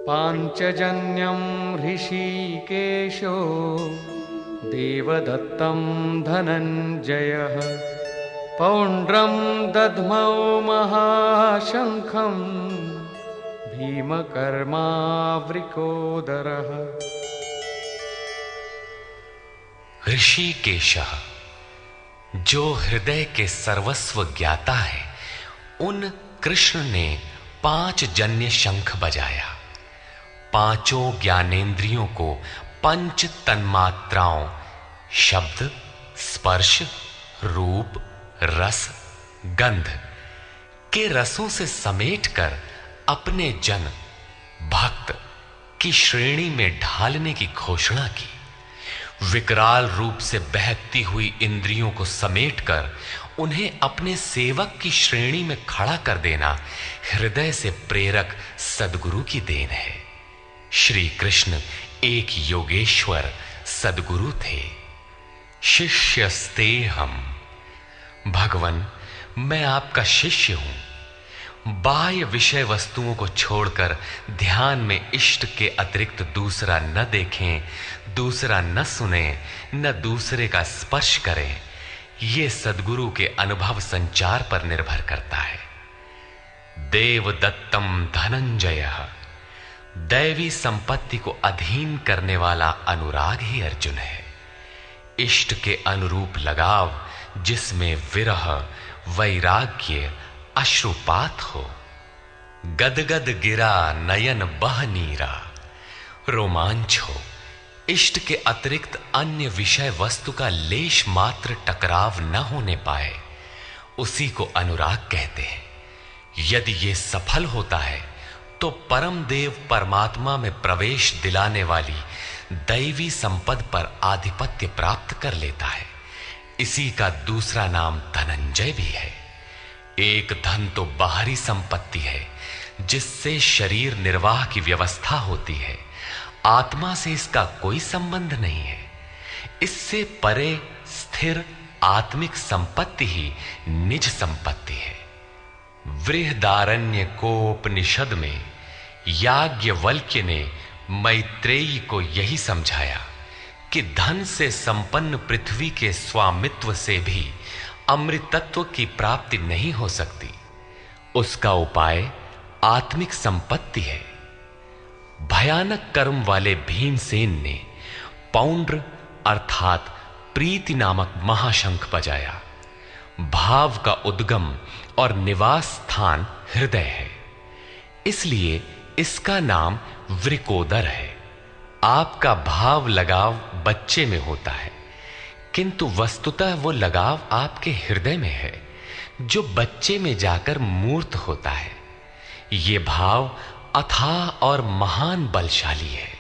पाञ्चजन्यं ऋषिकेशो देवदत्तं धनञ्जयः पौण्ड्रं दध्मौ महाशङ्खं भीमकर्मावृकोदरः। ऋषिकेशः, जो हृदय के सर्वस्व ज्ञाता है, उन कृष्ण ने 5 जन्य शंख बजाया। पांचों ज्ञानेंद्रियों को पंच तन्मात्राओं शब्द, स्पर्श, रूप, रस, गंध के रसों से समेटकर अपने जन भक्त की श्रेणी में ढालने की घोषणा की। विकराल रूप से बहकती हुई इंद्रियों को समेटकर उन्हें अपने सेवक की श्रेणी में खड़ा कर देना हृदय से प्रेरक सद्गुरु की देन है। श्री कृष्ण एक योगेश्वर सद्गुरु थे। शिष्यस्ते हम, भगवन मैं आपका शिष्य हूं। बाह्य विषय वस्तुओं को छोड़कर ध्यान में इष्ट के अतिरिक्त दूसरा न देखें, दूसरा न सुने, न दूसरे का स्पर्श करें। ये सद्गुरु के अनुभव संचार पर निर्भर करता है। देवदत्तम धनंजय, दैवी संपत्ति को अधीन करने वाला अनुराग ही अर्जुन है। इष्ट के अनुरूप लगाव, जिसमें विरह, वैराग्य, अश्रुपात हो। गदगद गिरा नयन बह नीरा, रोमांच हो। इष्ट के अतिरिक्त अन्य विषय वस्तु का लेश मात्र टकराव न होने पाए, उसी को अनुराग कहते हैं। यदि ये सफल होता है तो परम देव परमात्मा में प्रवेश दिलाने वाली दैवी संपद पर आधिपत्य प्राप्त कर लेता है। इसी का दूसरा नाम धनंजय भी है। एक धन तो बाहरी संपत्ति है, जिससे शरीर निर्वाह की व्यवस्था होती है। आत्मा से इसका कोई संबंध नहीं है। इससे परे स्थिर आत्मिक संपत्ति ही निज संपत्ति है। बृहदारण्य कोपनिषद में याज्ञवल्क्य ने मैत्रेयी को यही समझाया कि धन से संपन्न पृथ्वी के स्वामित्व से भी अमृतत्व की प्राप्ति नहीं हो सकती। उसका उपाय आत्मिक संपत्ति है। भयानक कर्म वाले भीमसेन ने पौंड्र अर्थात प्रीति नामक महाशंख बजाया। भाव का उद्गम और निवास स्थान हृदय है, इसलिए इसका नाम वृकोदर है। आपका भाव लगाव बच्चे में होता है, किंतु वस्तुतः वो लगाव आपके हृदय में है, जो बच्चे में जाकर मूर्त होता है। ये भाव अथाह और महान बलशाली है।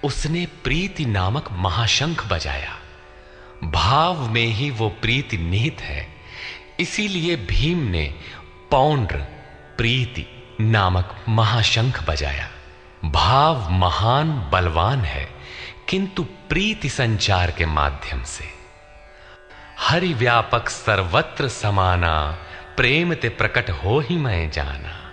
उसने प्रीति नामक महाशंख बजाया। भाव में ही वो प्रीति निहित है, इसीलिए भीम ने पौंड्र प्रीति नामक महाशंख बजाया। भाव महान बलवान है, किंतु प्रीति संचार के माध्यम से। हरि व्यापक सर्वत्र समाना, प्रेम ते प्रकट हो ही मैं जाना।